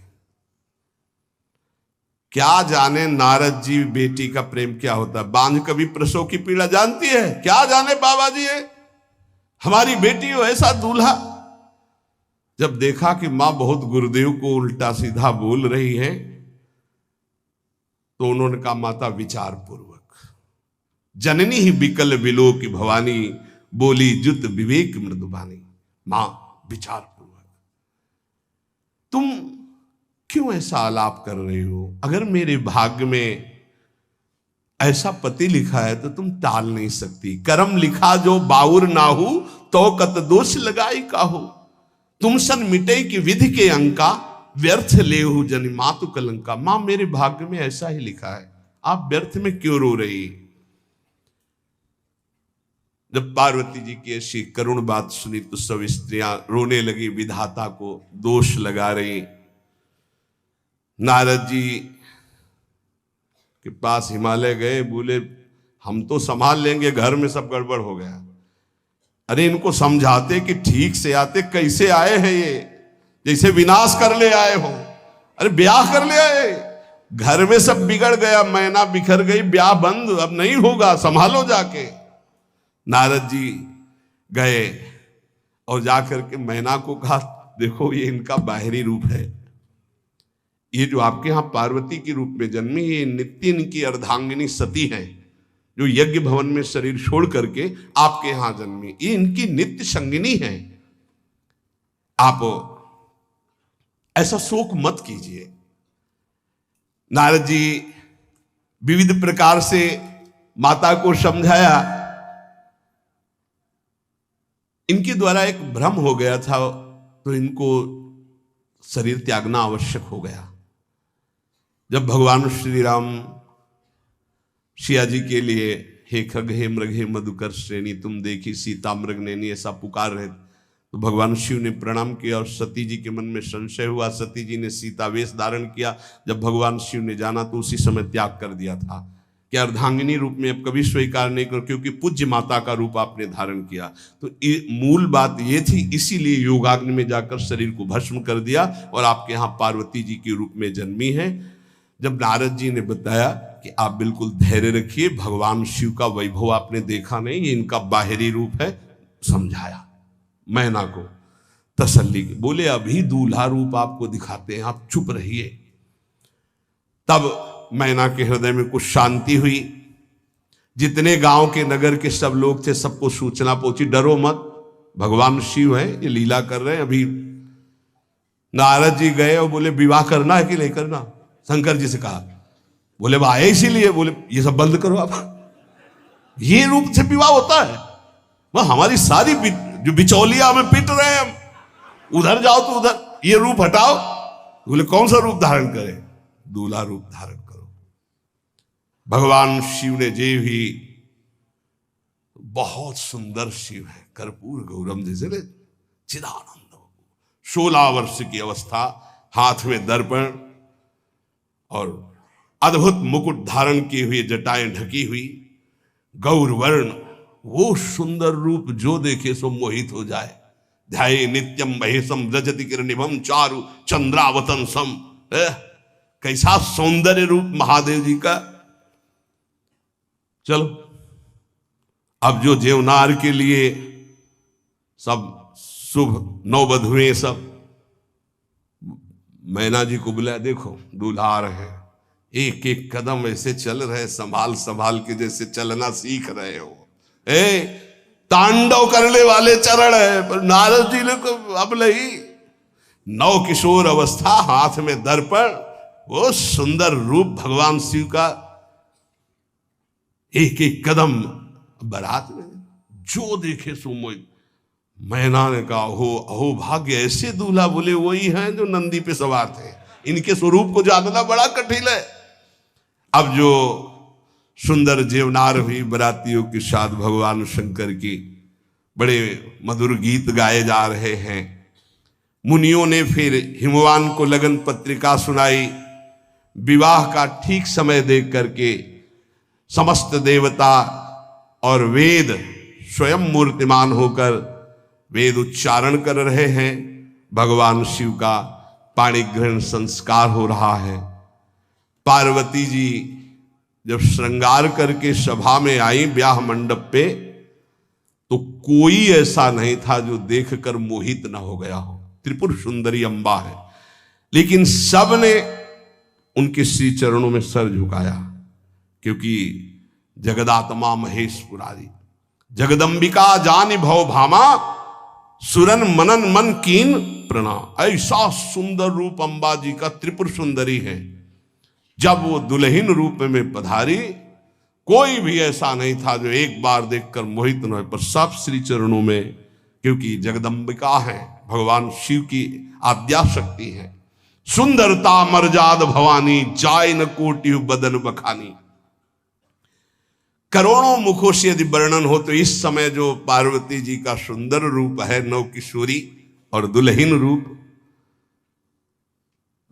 क्या जाने नारद जी बेटी का प्रेम क्या होता है, बांझ कभी प्रसव की पीड़ा जानती है, क्या जाने बाबा जी है हमारी बेटी हो ऐसा दूल्हा। जब देखा कि मां बहुत गुरुदेव को उल्टा सीधा बोल रही है तो उन्होंने कहा माता विचार पूर्वक, जननी ही बिकल बिलो की भवानी, बोली जुत विवेक मृदुबानी। मां विचार पूर्वक, तुम क्यों ऐसा आलाप कर रही हो, अगर मेरे भाग्य में ऐसा पति लिखा है तो तुम टाल नहीं सकती। करम लिखा जो बाउर नाहू, तो कत दोष लगाई काहू, तुम सन मिटे की विधि के अंका, व्यर्थ लेहु जनि मातु कलंका। मां मेरे भाग्य में ऐसा ही लिखा है, आप व्यर्थ में क्यों रो रही। जब पार्वती जी की ऐसी करुण बात सुनी तो सब स्त्रियां रोने लगी, विधाता को दोष लगा रही। नारद जी के पास हिमालय गए, बोले हम तो संभाल लेंगे, घर में सब गड़बड़ हो गया। अरे इनको समझाते कि ठीक से आते, कैसे आए हैं ये, जैसे विनाश कर ले आए हो। अरे ब्याह कर ले आए, घर में सब बिगड़ गया, मैना बिखर गई, ब्याह बंद, अब नहीं होगा, संभालो जाके। नारद जी गए और जाकर के मैना को कहा देखो ये इनका बाहरी रूप है, ये जो आपके यहां पार्वती के रूप में जन्मी, ये नित्य इनकी अर्धांगिनी सती है, जो यज्ञ भवन में शरीर छोड़ करके आपके यहां जन्मी, ये इनकी नित्य संगिनी है। आप ऐसा शोक मत कीजिए। नारद जी विविध प्रकार से माता को समझाया। इनके द्वारा एक भ्रम हो गया था तो इनको शरीर त्यागना आवश्यक हो गया। जब भगवान श्री राम सिया जी के लिए हे खग हे मृग हे मधुकर श्रेणी तुम देखी सीता मृग नैनी ऐसा पुकार रहे, तो भगवान शिव ने प्रणाम किया और सती जी के मन में संशय हुआ। सती जी ने सीता वेश धारण किया। जब भगवान शिव ने जाना तो उसी समय त्याग कर दिया था कि अर्धांगिनी रूप में अब कभी स्वीकार नहीं कर, क्योंकि पूज्य माता का रूप आपने धारण किया। तो मूल बात ये थी, इसीलिए योगाग्नि में जाकर शरीर को भस्म कर दिया और आपके यहाँ पार्वती जी के रूप में जन्मी है। जब नारद जी ने बताया कि आप बिल्कुल धैर्य रखिए, भगवान शिव का वैभव आपने देखा नहीं, ये इनका बाहरी रूप है, समझाया मैना को तसल्ली की। बोले अभी दूल्हा रूप आपको दिखाते हैं, आप चुप रहिए। तब मैना के हृदय में कुछ शांति हुई। जितने गांव के नगर के सब लोग थे सबको सूचना पहुंची, डरो मत, भगवान शिव है, ये लीला कर रहे हैं। अभी नारद जी गए और बोले विवाह करना है कि नहीं करना, शंकर जी से कहा। बोले वह आए इसीलिए, बोले ये सब बंद करो आप, ये रूप से विवाह होता है, वह हमारी सारी जो बिचौलिया हमें पीट रहे हैं, हम उधर जाओ तो उधर, ये रूप हटाओ। बोले कौन सा रूप धारण करें, दूल्हा रूप धारण करो। भगवान शिव ने जे भी, बहुत सुंदर शिव है, कर्पूर गौरम जैसे चिदानंद, 16 वर्ष की अवस्था, हाथ में दर्पण और अद्भुत मुकुट धारण किए हुए, जटाएं ढकी हुई, गौर वर्ण वो सुंदर रूप जो देखे सो मोहित हो जाए। ध्याये नित्यम महेशम रजति किरणिभम चारु चंद्रावतंसम। कैसा सौंदर्य रूप महादेव जी का। चलो अब जो जेवनार के लिए सब शुभ नववधुएं सब मैना जी को बुलाया, देखो दूल्हा आ रहे हैं, एक एक कदम ऐसे चल रहे, संभाल संभाल के जैसे चलना सीख रहे हो। तांडव करने वाले चरण है, पर नारद जी ने को अब नहीं। नव किशोर अवस्था, हाथ में दर्पण, वो सुंदर रूप भगवान शिव का, एक एक कदम बारात में जो देखे सो मोहित। मैना ने कहा हो अहो भाग्य, ऐसे दूल्हा बोले वही हैं जो नंदी पे सवार थे, इनके स्वरूप को जानना बड़ा कठिन है। अब जो सुंदर जेवनार हुई बरातियों के साथ भगवान शंकर की बड़े मधुर गीत गाए जा रहे हैं। मुनियों ने फिर हिमवान को लगन पत्रिका सुनाई। विवाह का ठीक समय देख करके समस्त देवता और वेद स्वयं मूर्तिमान होकर वेद उच्चारण कर रहे हैं। भगवान शिव का पाणी ग्रहण संस्कार हो रहा है। पार्वती जी जब श्रृंगार करके सभा में आई ब्याह मंडप पे, तो कोई ऐसा नहीं था जो देखकर मोहित न हो गया हो। त्रिपुर सुंदरी अम्बा है, लेकिन सब ने उनके श्री चरणों में सर झुकाया, क्योंकि जगदात्मा महेश पुरारी जगदम्बिका जानि भव भामा सुरन मनन मन कीन प्रणाम। ऐसा सुंदर रूप अम्बा जी का त्रिपुर सुंदरी है। जब वो दुल्हन रूप में पधारी, कोई भी ऐसा नहीं था जो एक बार देखकर मोहित न हो, पर सब श्री चरणों में, क्योंकि जगदम्बिका है, भगवान शिव की आद्या शक्ति है। सुंदरता मर्जाद भवानी जाय न कोटि बदन बखानी। करोड़ों मुखों से यदि वर्णन हो तो इस समय जो पार्वती जी का सुंदर रूप है, नव किशोरी और दुल्हन रूप,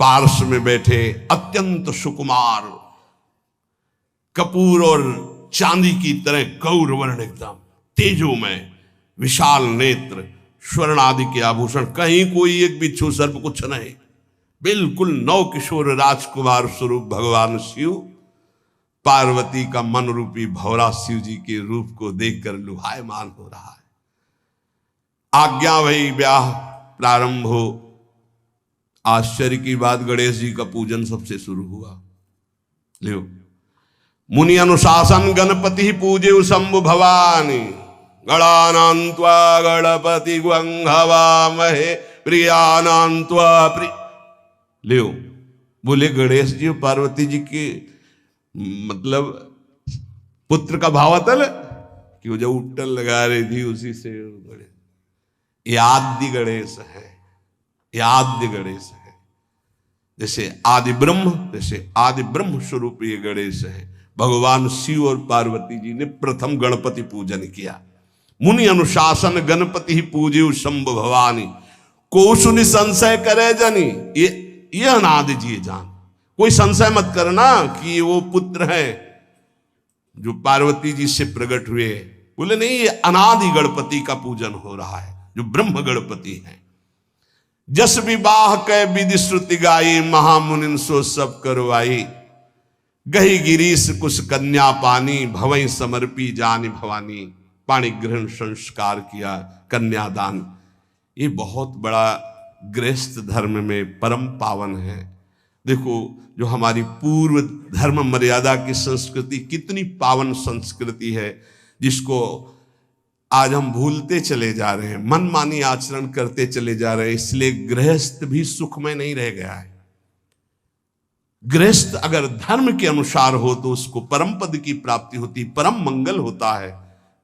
पार्श्व में बैठे अत्यंत सुकुमार, कपूर और चांदी की तरह गौर वर्ण, एकदम तेजोमय, विशाल नेत्र, स्वर्ण आदि के आभूषण, कहीं कोई एक बिच्छू सर्प कुछ नहीं, बिल्कुल नव किशोर राजकुमार स्वरूप भगवान शिव। पार्वती का मन रूपी भौरा शिव जी के रूप को देखकर लुभायमान हो रहा है। आज्ञा भई ब्याह प्रारंभ हो। आश्चर्य की बात, गणेश जी का पूजन सबसे शुरू हुआ। लियो मुनि अनुशासन गणपति पूजे शंभु भवानी गणानान्त्वा गणपति ग्वंघवामहे प्रियानान्त्वा प्रिय। लियो बोले गणेश जी और पार्वती जी के मतलब पुत्र का भावातल कि वो जो उट्टल लगा रही थी उसी से गणेश, आदि गणेश है, आद्य गणेश है। जैसे आदि ब्रह्म, जैसे आदि ब्रह्म स्वरूप ये गणेश है। भगवान शिव और पार्वती जी ने प्रथम गणपति पूजन किया। मुनि अनुशासन गणपति ही पूजे शंभु भवानी को सुनि संशय करे जनी। ये अनादि जी जान, कोई संशय मत करना कि वो पुत्र है जो पार्वती जी से प्रकट हुए। बोले नहीं, ये अनादि गणपति का पूजन हो रहा है जो ब्रह्म गणपति है। जस विवाह कै विधि श्रुति गाई महामुनिन सो सब करवाई। गही गिरीश कुश कन्या पानी भवई समर्पी जानी भवानी। पाणी ग्रहण संस्कार किया, कन्यादान। ये बहुत बड़ा गृहस्थ धर्म में परम पावन है। देखो जो हमारी पूर्व धर्म मर्यादा की संस्कृति कितनी पावन संस्कृति है, जिसको आज हम भूलते चले जा रहे हैं, मनमानी आचरण करते चले जा रहे हैं। इसलिए गृहस्थ भी सुखमय नहीं रह गया है। गृहस्थ अगर धर्म के अनुसार हो तो उसको परम पद की प्राप्ति होती, परम मंगल होता है।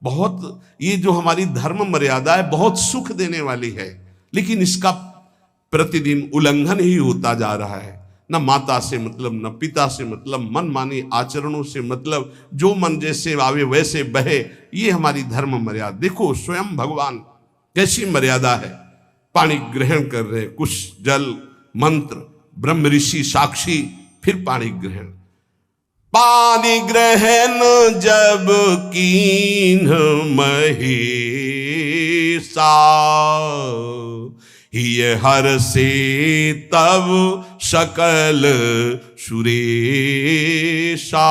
बहुत ये जो हमारी धर्म मर्यादा है बहुत सुख देने वाली है, लेकिन इसका प्रतिदिन उल्लंघन ही होता जा रहा है। न माता से मतलब, न पिता से मतलब, मनमानी आचरणों से मतलब, जो मन जैसे आवे वैसे बहे, ये हमारी धर्म मर्यादा। देखो स्वयं भगवान कैसी मर्यादा है, पानी ग्रहण कर रहे, कुछ जल मंत्र, ब्रह्म ऋषि साक्षी, फिर पानी ग्रहण। पानी ग्रहण जब कीन महेशा, ये हर से तब सकल सुरेशा।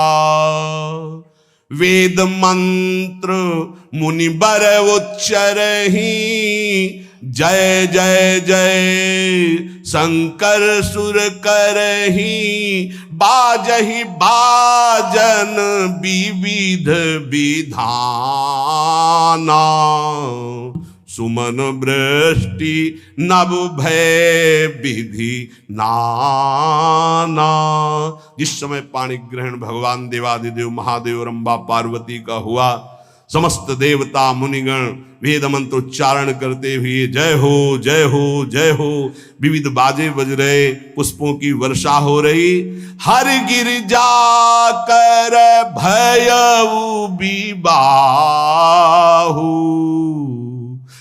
वेद मंत्र मुनि बर उच्चरहि, जय जय जय शंकर सुर करहि। बाजहि बाजन विविध विधाना, सुमन वृष्टि नभ भय विधि नाना। जिस समय पाणी ग्रहण भगवान देवादिदेव महादेव रंबा पार्वती का हुआ, समस्त देवता मुनिगण वेद मंत्र उच्चारण करते हुए जय हो जय हो जय हो, विविध बाजे बज रहे, पुष्पों की वर्षा हो रही। हर गिरजा कर भयउ विबाहु,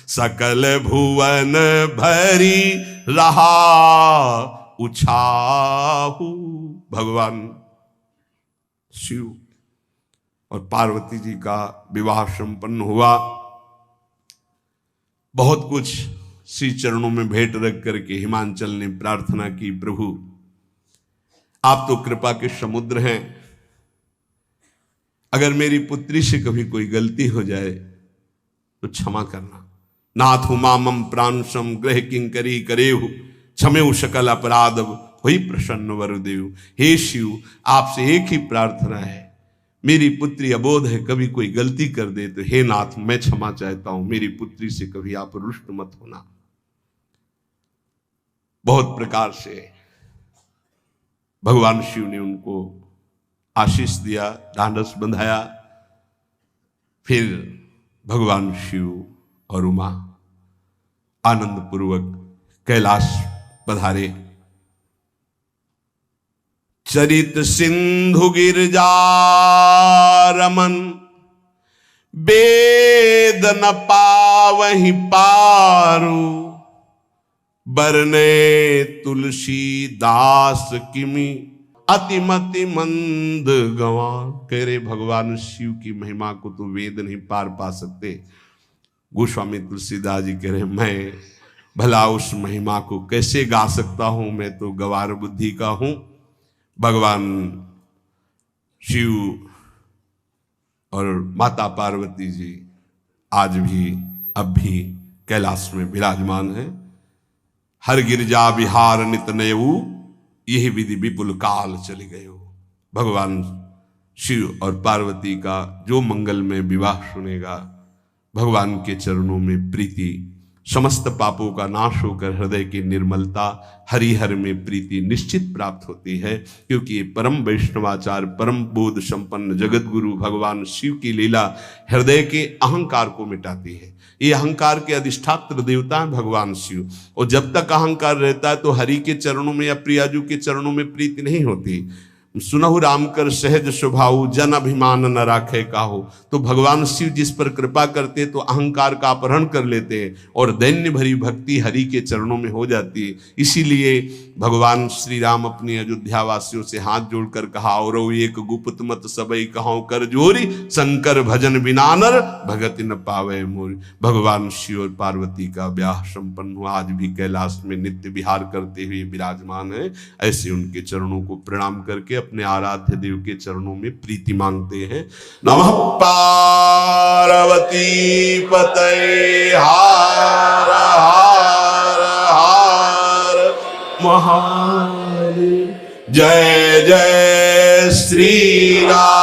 सकल भुवन भरी रहा उछाहु। भगवान शिव और पार्वती जी का विवाह संपन्न हुआ। बहुत कुछ श्री चरणों में भेंट रख करके हिमांचल ने प्रार्थना की, प्रभु आप तो कृपा के समुद्र हैं, अगर मेरी पुत्री से कभी कोई गलती हो जाए तो क्षमा करना। नाथ मामम प्रांशम ग्रह किंकरी करेहु, क्षमेउ सकल अपराध हुई प्रसन्न वरुदेव। हे शिव, आपसे एक ही प्रार्थना है, मेरी पुत्री अबोध है, कभी कोई गलती कर दे तो हे नाथ मैं क्षमा चाहता हूं, मेरी पुत्री से कभी आप रुष्ट मत होना। बहुत प्रकार से भगवान शिव ने उनको आशीष दिया, ढांढस बंधाया। फिर भगवान शिव और उमा आनंद पूर्वक कैलाश पधारे। चरित सिंधु गिरजा रमन, वेद न पावहि पारु। बरने तुलसी दास किमि, अतिमति मंद गंवार। कह रहे भगवान शिव की महिमा को तो वेद नहीं पार पा सकते। गोस्वामी तुलसीदास जी कह रहे मैं भला उस महिमा को कैसे गा सकता हूं, मैं तो गवार बुद्धि का हूं। भगवान शिव और माता पार्वती जी आज भी अब भी कैलाश में विराजमान है। हर गिरजा विहार नित नयऊ, यही विधि विपुल काल चले गए हो। भगवान शिव और पार्वती का जो मंगल में विवाह सुनेगा, भगवान के चरणों में प्रीति, समस्त पापों का नाश होकर हृदय की निर्मलता, हरिहर में प्रीति निश्चित प्राप्त होती है। क्योंकि ये परम वैष्णवाचार, परम बोध संपन्न जगत गुरु भगवान शिव की लीला हृदय के अहंकार को मिटाती है। ये अहंकार के अधिष्ठात्र देवता है भगवान शिव, और जब तक अहंकार रहता है तो हरि के चरणों में या प्रियाजू के चरणों में प्रीति नहीं होती। सुनहु राम कर सहज स्वभाव, जन अभिमान न राखे काहू। तो भगवान शिव जिस पर कृपा करते तो अहंकार का अपहरण कर लेते हैं और दैन्य भरी भक्ति हरि के चरणों में हो जाती है। इसीलिए भगवान श्री राम अपनी अयोध्या वासियों से हाथ जोड़कर कहा, और एक गुप्त मत सबई कहां कर जोरी, शंकर भजन बिना नर भगति न पावे मोरी। भगवान शिव और पार्वती का ब्याह संपन्न हुआ, आज भी कैलाश में नित्य विहार करते हुए विराजमान है। ऐसे उनके चरणों को प्रणाम करके अपने आराध्य देव के चरणों में प्रीति मांगते हैं। नमः पार्वती पतये हर हर हर महादेव। जय जय श्री राम।